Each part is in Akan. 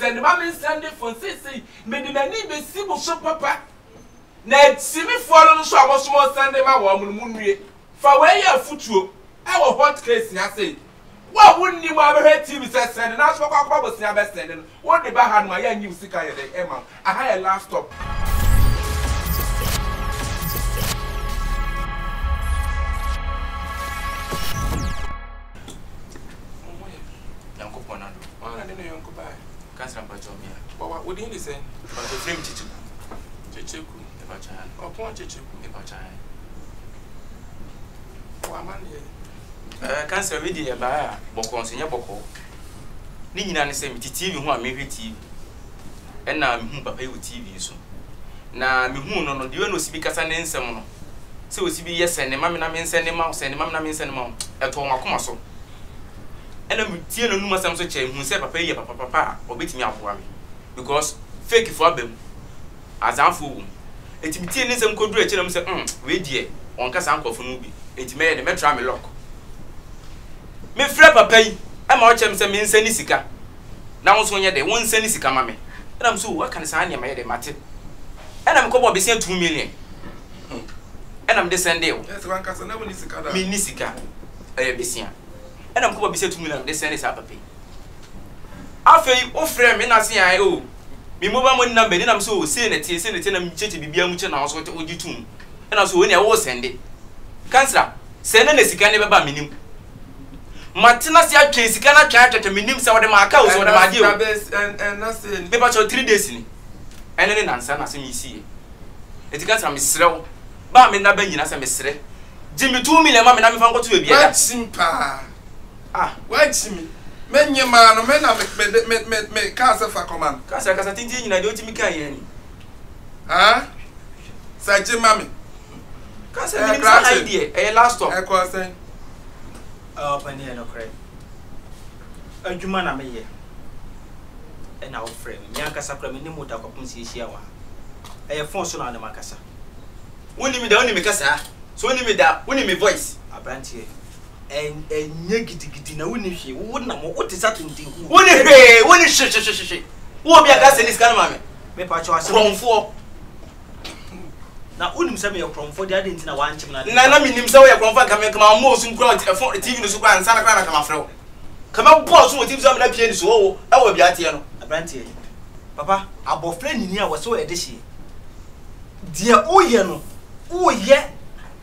send the man send it for say me the many be see mo so papa na see me follow so abo small send them a wo mu nwie fa we ya futuo e wo hot case ya say wa wonni mo abehwe TV send na so kwakwa bo sia be send wo de ba ha no ya nyi usika ye de ema aha ya laptop Cancer Pachomia. What would you say? But the frame Chichu. Chichu, if I child. Or point Chichu, if I child. Oh, man, cancer ready a buyer, Bocons in your Boco. Nina the same TV who are maybe TV. And now I'm whom pay with TV soon. Now, me who no, you know, because I name someone. So it's be yes, and the mamma means send him out, send the mamma means send him out. At home, I come so. And I'm telling you, some such who said, Papa, Papa, or beat me up for me. Because fake for them as I'm fool. It means some could reach them say, wait, dear, on Cassanco for movie. It made a metro me lock. Me frap a pay, I'm watching some insanisica. Now, when you're the one senisica, mammy. And I'm so what can I sign your maid, Martin? And I'm going to be sent 2 million. And I'm descending. That's one Casa, no one is a Minisica. I have been. And I'm going to be said to me that this is a papi. After you offer me, I say, I owe me mobile money number, then I'm so saying it, and I'm changing the much and I was what you do. And I was when I was sending. Cancer, send a sick never by me. Martina said, Case cannot charge to me, some of the markers or the idea, and nothing. Maybe about 3 days in. And then answer, as you see. It can't have me slow, but I'm not being as a mystery. Jimmy 2 million, mamma, I'm going to be a simple. Ah, wait me. Men your man, men are me cancer for command. Cancer, because I think you don't think me can. Ah, say, Jim, mammy. Cancer, idea, a last stop. I was saying, oh, Penny, no credit. A human, I may. And our friend, Yanka Sacramento, Mutacopunsi, Shiawa. I have found so on the Macassa. When you me the only Macassa, so when you me that, when you me voice, a brand here. And negative na wouldn't she? Wouldn't what is that in the when is she? Won't be a gas in this kind of mammy. Maybe I was wrong for. Now, wouldn't send me a crumb for the identity of one chicken. None of him so a crumb come out most in crowd for the TV to super and Santa Clara come after. Come out, boss, what if some like you so? I will be at you. A brandy. Papa, our friend in here was so a dishy. Dear, oh, yeah, no. Oh, yeah.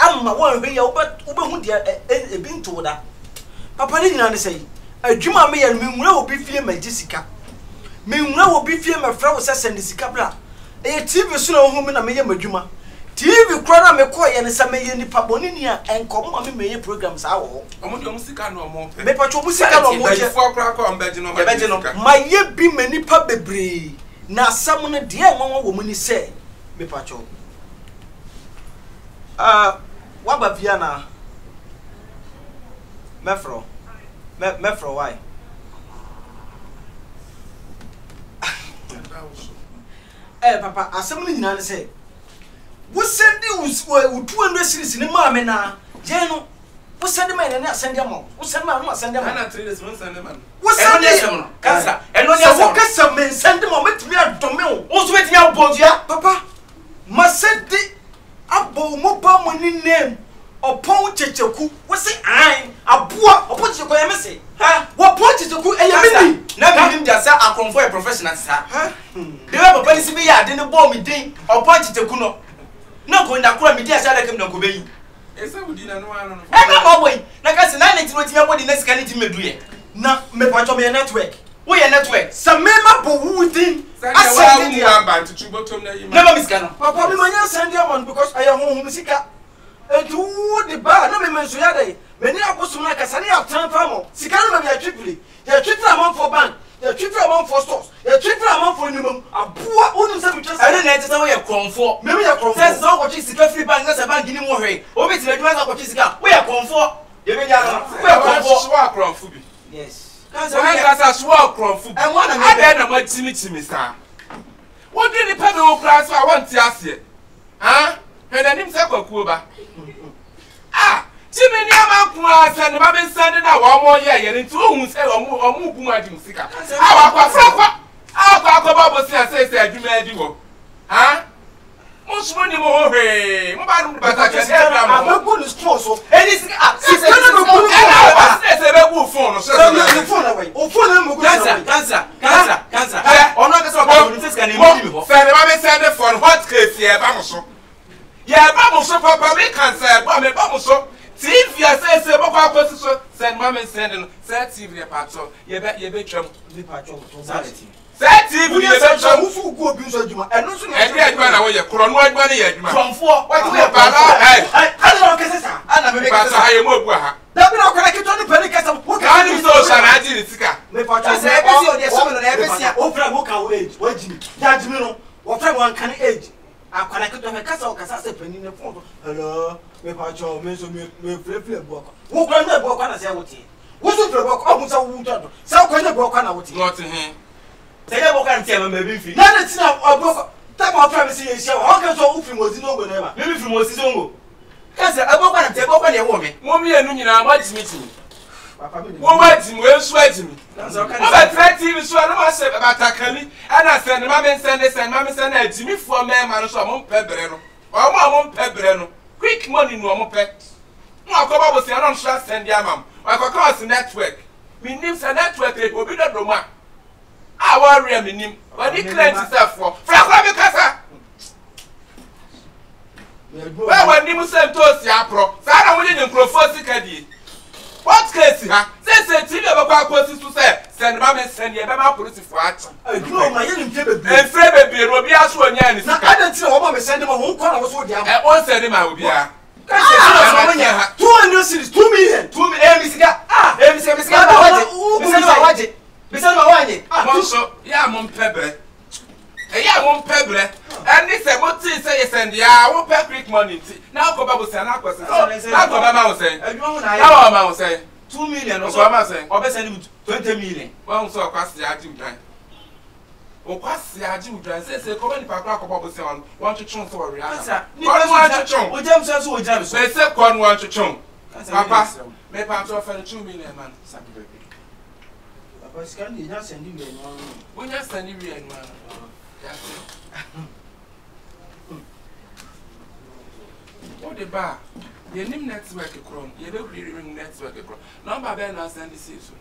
I'm my one way but who dear been told that. Papa didn't say, a Juma may and me will be fear my Jessica. Meanwhile will be fear my friend was sending the cabra. A TV sooner woman I may my Juma. TV crowd me quite and some may any Paboninia and come on me programs out. Among your music no more. Mepacho musica no more 4 o'clock on Bedino. My year be many pubbery. Now someone dear one woman is say, Mepacho. What about Vienna? Mefro. Mefro, why? Papa, as somebody in say, what send you with 200 cities in the mamma now? Jeno, what send the man and not send them all? What send my send them? I'm 3 days, send them. What send them? Cancer, and when you walk some men send them with me at Domino. Also, with me out, Bodia, Papa, must send the Abo mobile money name or Pong Chechoku. What's it? I a poor or put your embassy. What point is the good? Never him just a convoy professional, sir. The other policy be at the bomb me ding or point to Kuno. No going to call me, dear, I like him no go. Yes, I would dinner. I'm away. Like I said, I need to know what the next can me do. Now, me part of your network. We are network. Some member who within. I said, never miss Cano. Papa, I send you one because I am home music. And to the bar, no man, so yet. Many are supposed to make a sunny of time for Sicano, you are triply. You are triple amount for bank. You are triple amount for stores. You are triple amount for minimum. A poor old just I didn't know where come for. Maybe you're from first, no, what is the free bank, that's a bank in more way. Over to the advance of what is got. We are come for. You mean, we are come for. Yes. That's a swell crop. And one of them went to me, sir. What did the pedal class I want to ask you? Huh? And then himself a Cuba. Ah, Jimmy Yamaku and the Babin sending out 1 more year into whom say or move my music. Our say adwuma adi wo ha Musmo ni mo he mo ba no bata che I'm going to store so anything up say be go phone no say the phone away o phone mo go cancer ono ka so ba no say ni mo ho say ba me send for hot case ye ba mo so ye ba mo so papa me cancer ba me ba mo so TV ya say bo kwa post so send ma me send no say TV ya patro ye be twam ni patro to Say TV ye be twam ufu go bi so adwuma eno so na adwuma na wo ye kro no adwuma na ye adwuma tromfo what we bala ana no kesa ana me kesa ha ye mo bu ha da bi na ko na kito ni peli kesa wo ka ni so sha na agi ni sika me patro say be si o de so me no na e be sia o fra wo ka wo age wo jimi da jimi no wo fra wo kan age akwana kito me kasa o kasa se pani ne phone hello me patro me so me flefle bo ko wo kwa na bo kwa na se wo ti wo so fle bo ko o mu sa wo to sa kwa na bo kwa na wo ti not he say ya bo kan tie ma be fi na na ti na bo ko ta ma fra me se ye sia o ka so wo fi mo zi no go na ba me be fi mo si zongo kase abo kwa na tie bo kwa na e wo me mo mi enu nyina ma jimiti papa me wo wa jimi we su ajimi so kan o ba try TV so na ma se ba takani ana send ma me send ajimi fo me ma no so mo pebere no o mo pebere no quick money no mo pe mo akoba bo se na no so send ya mam akoko os network mi nim se network e obi do do ma a wa re mi nim wani client self for fra me kasa we wani mu se to si apro sa na wo nye nkrofo sika die what case ha say TV be kwa akosi so say send ma me send ye be ma police for action no ma ye nim te be efre be obi aso onya ni na sika ada ti na wo ma me send ma wo kwa na wo so di am on send ma obi a kase ti na so ma nya 200 series 2 million 2 million misika misika ba waje misika ba waje mo so ya mo pebre ya mo pebre any say mo ti say send ya wo pay quick money na ko ba bo say na ko say na ko ba ma wo say adwuma ho na na wo ma wo say 2 million o so ma say obe send 20 million won so kwase aji udan o kwase aji udan say ko ni pa kwa ko ba bo say won chuchun so we kansa ni ko won chuchun o jam so o jam so say ko won chuchun papa me pa to for 2 million man papa scan di nya send me no wonya send we en man what the bar ye nim network kron ye be ring network kron number be na send this so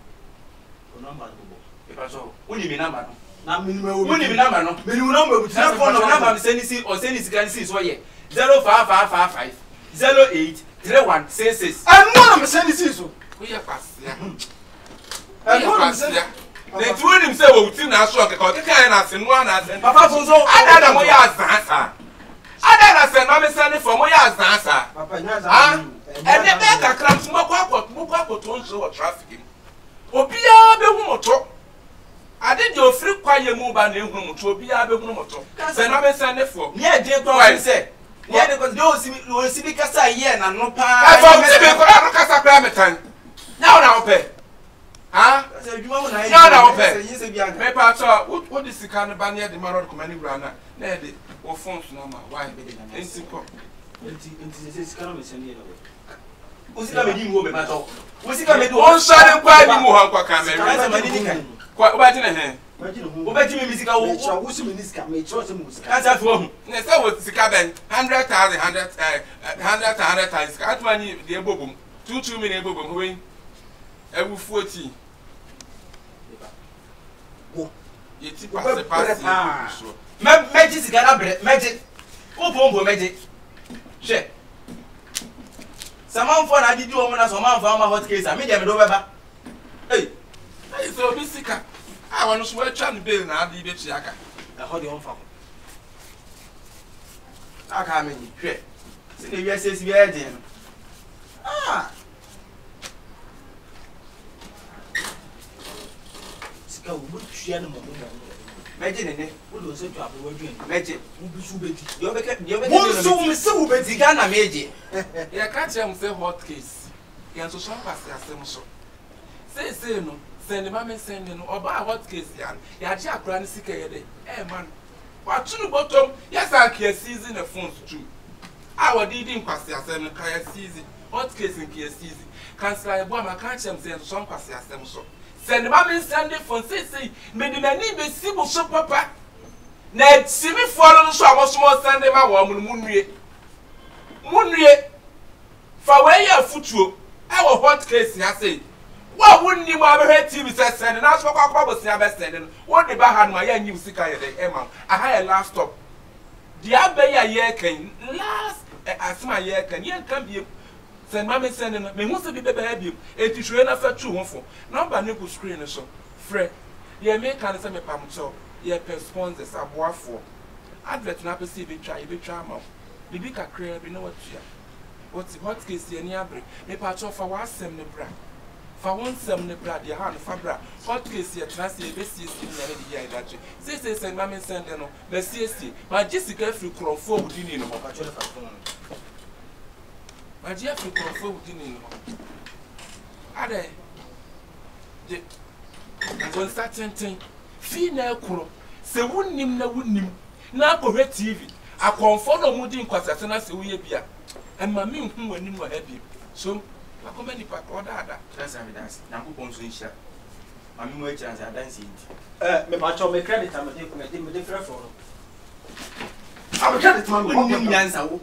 number no e pa so woni mi number no na minimum woni mi number no minimum number bu na phone number mi send si o send si kan si so ye 05555 083166 and one of send this so we ya pasia and one of send the two him say we ti na so ke ko ke kan na se no na send papa so ada mo ya azansa ada na send ma me send for mo ya azansa papa nya za ah e de be kakra mo kwa to nso traffic obia be hu moto ade de ofri kwaye mu ba na ehu moto obia be hu moto send ma me send for ye de to say ye de ko do si bi kasa ye na no pa e for ti be ko na kasa pra metan now na ope ah adwuma ho na ye na ope ye se bi anga me pa so what this can ba na de marod kuma ni wura na na de wo phone so na ma why enti ko enti se scan me send ye no o sika me di mo be pa to o sika me do on sare kwa ni mu han kwa camera kansa ma di kan kwa ba ti na he o be ti me misika wo me cha wo si me niska me cha se mu sika kansa fo hu ne say wo sika ben 100,000 100,000 atuma ni de ebobom 2 million ebobom ho wen ewu 40 ye ti pass so meji sika na bre meji o pombo meji she saman fo na didi o mo na so man fa ma hot case me dem do beba hey so bi sika I want to swear chan bill na adi be chi aka e ho de on fa aka me ni hwe se ne wi ase bi e de no sika wo bu tua no mo meji ne wo lo se tu abo wa dwen meji wo bi su beti yo be wo so me se wo beti diga na meji ya ka che am say hot case ya so so pass ya sem so say no send ma me send no oba hot case ya ji akura ni sika ye de man wa tunu bottom yes I can season the phones too I did nkwase asem no ka ya season hot case in kia season cancel e bo ma ka che am say so nkwase asem so send ma me send the phone say me de mani be si bo so papa na simi fo no so amosomo sande ma wo munwie fa we ya futuo e wo hot case ya say wa wunni mu abehwe TV say send na so kwa bosia be send no wo de ba ha no ya nyi usika ye de ema aha ya laptop dia be ya ye kan last asma ye kan bi send mama send no me hu se bi be bi etihwe na fa tu ho fo number ne go screen so frɛ ye me kan se me pamcho ye per sponsors aboafo advert na pe se be twa ama bibi kakra bi na watua what's hot case ye ni abre me pa cho fa wa asem ne bra fa won sem ne bra de ha no fa bra hot case ye trans ye be sie ne de ye dache say send mama send no be sie ma Jessica free crofo wudini no ka cho fa phone ma je free crofo wudini no ade je on certain thing fi na ekuro se wunnim na akọhwe TV akonfo no mudi nkwasase na se uye bia emma mi hu wani mo ha bi so akoma ni pa ko daada transa mi dance na ko ponso insha mami mo echa za dance yi me pa cho me credit am de frɛ for no am credit man ko nyansa wo